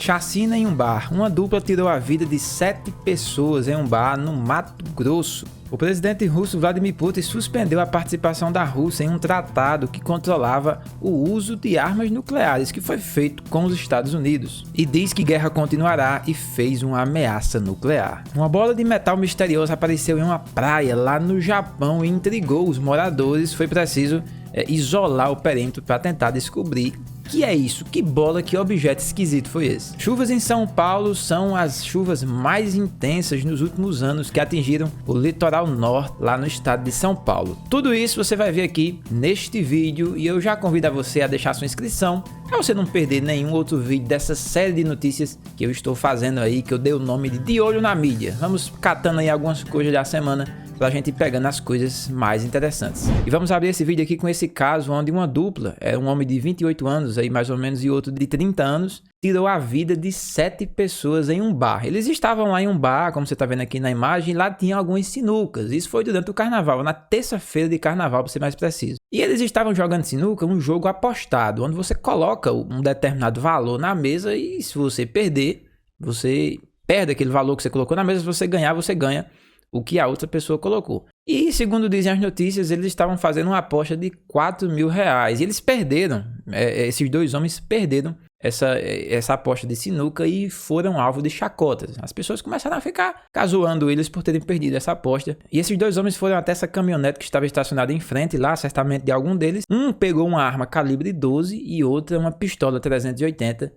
Chacina em um bar. Uma dupla tirou a vida de 7 pessoas em um bar no Mato Grosso. O presidente russo Vladimir Putin suspendeu a participação da Rússia em um tratado que controlava o uso de armas nucleares que foi feito com os Estados Unidos. E diz que guerra continuará e fez uma ameaça nuclear. Uma bola de metal misteriosa apareceu em uma praia lá no Japão e intrigou os moradores. Foi preciso isolar o perímetro para tentar descobrir que é isso, que bola, que objeto esquisito foi esse. Chuvas em São Paulo são as chuvas mais intensas nos últimos anos que atingiram o litoral norte lá no estado de São Paulo. Tudo isso você vai ver aqui neste vídeo e eu já convido a você a deixar sua inscrição para você não perder nenhum outro vídeo dessa série de notícias que eu estou fazendo aí, que eu dei o nome de Olho na Mídia. Vamos catando aí algumas coisas da semana pra gente ir pegando as coisas mais interessantes. E vamos abrir esse vídeo aqui com esse caso onde uma dupla, um homem de 28 anos aí mais ou menos e outro de 30 anos, tirou a vida de 7 pessoas em um bar. Eles estavam lá em um bar, como você tá vendo aqui na imagem, e lá tinha algumas sinucas. Isso foi durante o carnaval, na terça-feira de carnaval, para ser mais preciso. E eles estavam jogando sinuca, um jogo apostado, onde você coloca um determinado valor na mesa e se você perder, você perde aquele valor que você colocou na mesa. Se você ganhar, você ganha o que a outra pessoa colocou. E segundo dizem as notícias, eles estavam fazendo uma aposta de 4 mil reais. E eles perderam, esses dois homens perderam essa aposta de sinuca e foram alvo de chacotas. As pessoas começaram a ficar zoando eles por terem perdido essa aposta. E esses dois homens foram até essa caminhonete que estava estacionada em frente lá, certamente de algum deles. Um pegou uma arma calibre 12 e outra uma pistola 380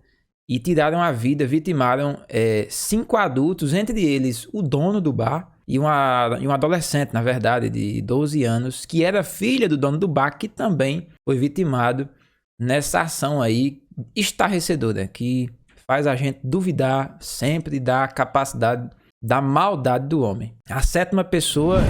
e tiraram a vida, vitimaram 5 adultos, entre eles o dono do bar, e um adolescente, na verdade, de 12 anos, que era filha do dono do bar, que também foi vitimado nessa ação aí estarrecedora, que faz a gente duvidar sempre da capacidade, da maldade do homem. A 7ª pessoa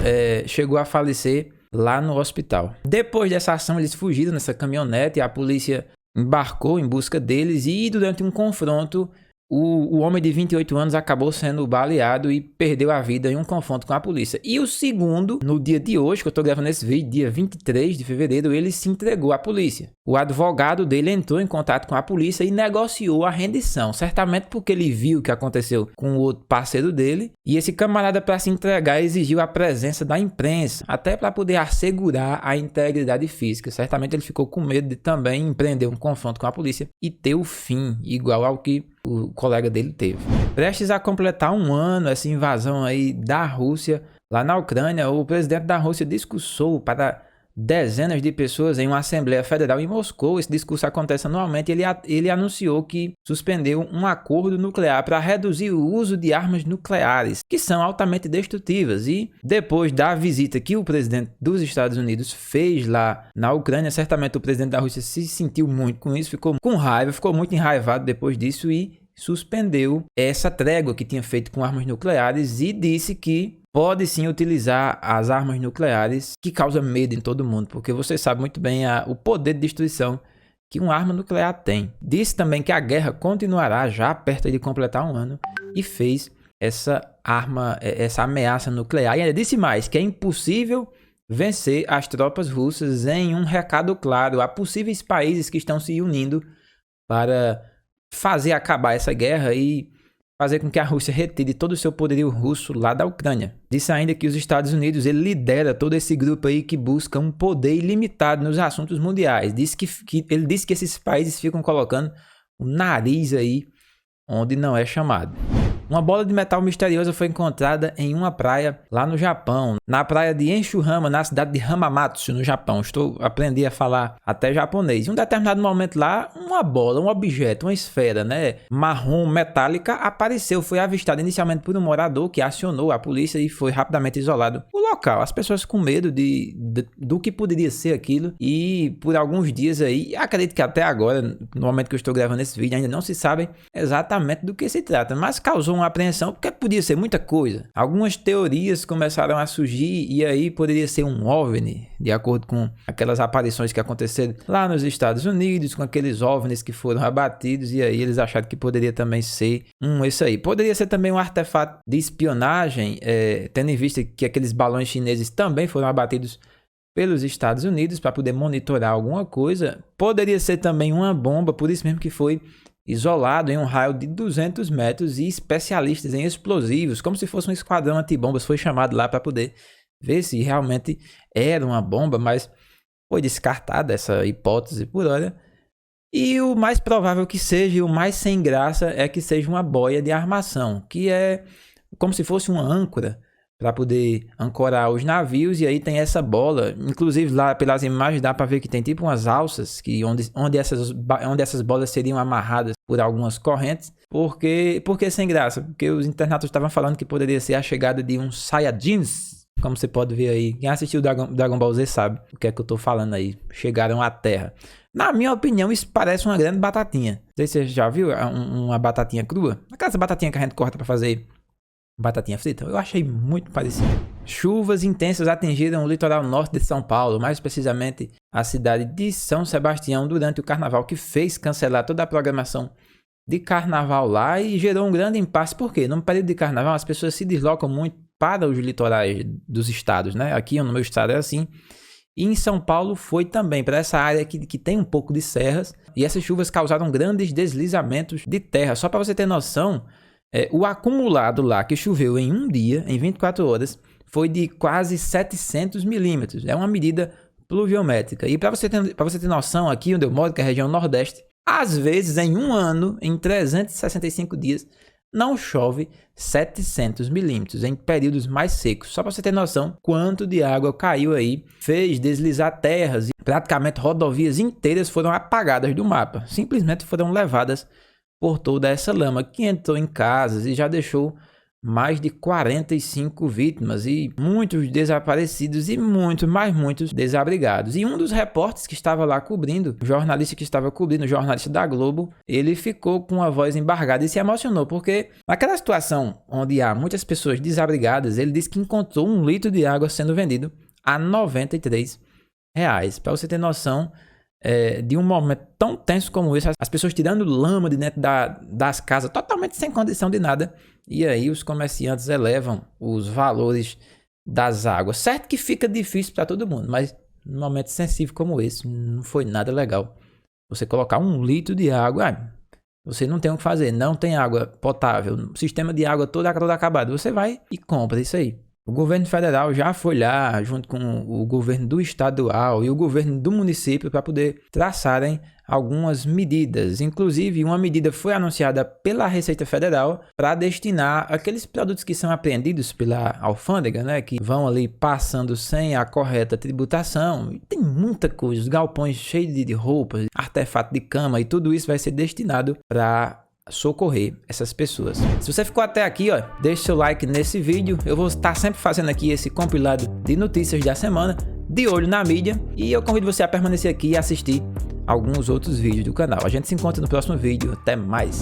chegou a falecer lá no hospital. Depois dessa ação, eles fugiram nessa caminhonete e a polícia embarcou em busca deles e durante um confronto, o homem de 28 anos acabou sendo baleado e perdeu a vida em um confronto com a polícia. E o segundo, no dia de hoje, que eu estou gravando esse vídeo, dia 23 de fevereiro, ele se entregou à polícia. O advogado dele entrou em contato com a polícia e negociou a rendição, certamente porque ele viu o que aconteceu com o outro parceiro dele. E esse camarada, para se entregar, exigiu a presença da imprensa, até para poder assegurar a integridade física. Certamente ele ficou com medo de também empreender um confronto com a polícia e ter o fim igual ao que o colega dele teve. Prestes a completar um ano essa invasão aí da Rússia lá na Ucrânia, o presidente da Rússia discursou para dezenas de pessoas em uma Assembleia Federal em Moscou. Esse discurso acontece anualmente. Ele anunciou que suspendeu um acordo nuclear para reduzir o uso de armas nucleares, que são altamente destrutivas. E depois da visita que o presidente dos Estados Unidos fez lá na Ucrânia, certamente o presidente da Rússia se sentiu muito com isso, ficou com raiva, ficou muito enraivado depois disso e suspendeu essa trégua que tinha feito com armas nucleares e disse que pode sim utilizar as armas nucleares, que causa medo em todo mundo, porque você sabe muito bem o poder de destruição que uma arma nuclear tem. Disse também que a guerra continuará já perto de completar um ano e fez essa ameaça nuclear. E ainda disse mais, que é impossível vencer as tropas russas em um recado claro a possíveis países que estão se unindo para fazer acabar essa guerra e fazer com que a Rússia retire todo o seu poderio russo lá da Ucrânia. Disse ainda que os Estados Unidos ele lidera todo esse grupo aí que busca um poder ilimitado nos assuntos mundiais. Ele disse que esses países ficam colocando o nariz aí onde não é chamado. Uma bola de metal misteriosa foi encontrada em uma praia lá no Japão, na praia de Enshurama, na cidade de Hamamatsu, no Japão. Aprendi a falar até japonês. Em um determinado momento lá, uma bola, um objeto, uma esfera, marrom metálica apareceu. Foi avistada inicialmente por um morador que acionou a polícia e foi rapidamente isolado o local. As pessoas com medo do que poderia ser aquilo e por alguns dias aí, acredito que até agora, no momento que eu estou gravando esse vídeo, ainda não se sabe exatamente do que se trata, mas causou uma apreensão porque podia ser muita coisa. Algumas teorias começaram a surgir e aí poderia ser um OVNI, de acordo com aquelas aparições que aconteceram lá nos Estados Unidos, com aqueles OVNIs que foram abatidos e aí eles acharam que poderia também ser isso aí. Poderia ser também um artefato de espionagem, tendo em vista que aqueles balões chineses também foram abatidos pelos Estados Unidos para poder monitorar alguma coisa. Poderia ser também uma bomba, por isso mesmo que foi isolado em um raio de 200 metros e especialistas em explosivos, como se fosse um esquadrão antibombas, foi chamado lá para poder ver se realmente era uma bomba, mas foi descartada essa hipótese por hora. E o mais provável que seja, e o mais sem graça, é que seja uma boia de armação, que é como se fosse uma âncora para poder ancorar os navios, e aí tem essa bola, inclusive lá pelas imagens dá para ver que tem tipo umas alças que onde essas bolas seriam amarradas por algumas correntes. Por que sem graça? Porque os internautas estavam falando que poderia ser a chegada de uns Saiyajins, como você pode ver aí. Quem assistiu Dragon Ball Z sabe o que é que eu tô falando aí. Chegaram à Terra. Na minha opinião, isso parece uma grande batatinha. Não sei se você já viu uma batatinha crua. Aquelas batatinhas que a gente corta para fazer batatinha frita. Eu achei muito parecido. Chuvas intensas atingiram o litoral norte de São Paulo, mais precisamente a cidade de São Sebastião, durante o carnaval, que fez cancelar toda a programação de carnaval lá e gerou um grande impasse. Por quê? No período de carnaval, as pessoas se deslocam muito para os litorais dos estados, né? Aqui no meu estado é assim. E em São Paulo foi também, para essa área que tem um pouco de serras. E essas chuvas causaram grandes deslizamentos de terra. Só para você ter noção, o acumulado lá que choveu em um dia, em 24 horas, foi de quase 700 milímetros. É uma medida pluviométrica. E para você ter noção, aqui onde eu moro, que é a região nordeste, às vezes em um ano, em 365 dias, não chove 700 milímetros em períodos mais secos. Só para você ter noção quanto de água caiu aí, fez deslizar terras e praticamente rodovias inteiras foram apagadas do mapa. Simplesmente foram levadas por toda essa lama que entrou em casas e já deixou mais de 45 vítimas e muitos desaparecidos e muitos desabrigados. E um dos repórteres que estava lá cobrindo, o jornalista da Globo, ele ficou com a voz embargada e se emocionou, porque naquela situação onde há muitas pessoas desabrigadas, ele disse que encontrou 1 litro de água sendo vendido a R$ 93. Para você ter noção de um momento tão tenso como esse, as pessoas tirando lama de dentro das casas, totalmente sem condição de nada, e aí os comerciantes elevam os valores das águas. Certo que fica difícil para todo mundo, mas num momento sensível como esse, não foi nada legal. Você colocar 1 litro de água, você não tem o que fazer, não tem água potável, o sistema de água todo acabado, você vai e compra isso aí. O governo federal já foi lá, junto com o governo do estadual e o governo do município, para poder traçarem algumas medidas. Inclusive, uma medida foi anunciada pela Receita Federal para destinar aqueles produtos que são apreendidos pela alfândega, né, que vão ali passando sem a correta tributação. E tem muita coisa, os galpões cheios de roupas, artefato de cama, e tudo isso vai ser destinado para socorrer essas pessoas. Se você ficou até aqui, deixe seu like nesse vídeo. Eu vou estar sempre fazendo aqui esse compilado de notícias da semana, de olho na mídia, e eu convido você a permanecer aqui e assistir alguns outros vídeos do canal. A gente se encontra no próximo vídeo. Até mais!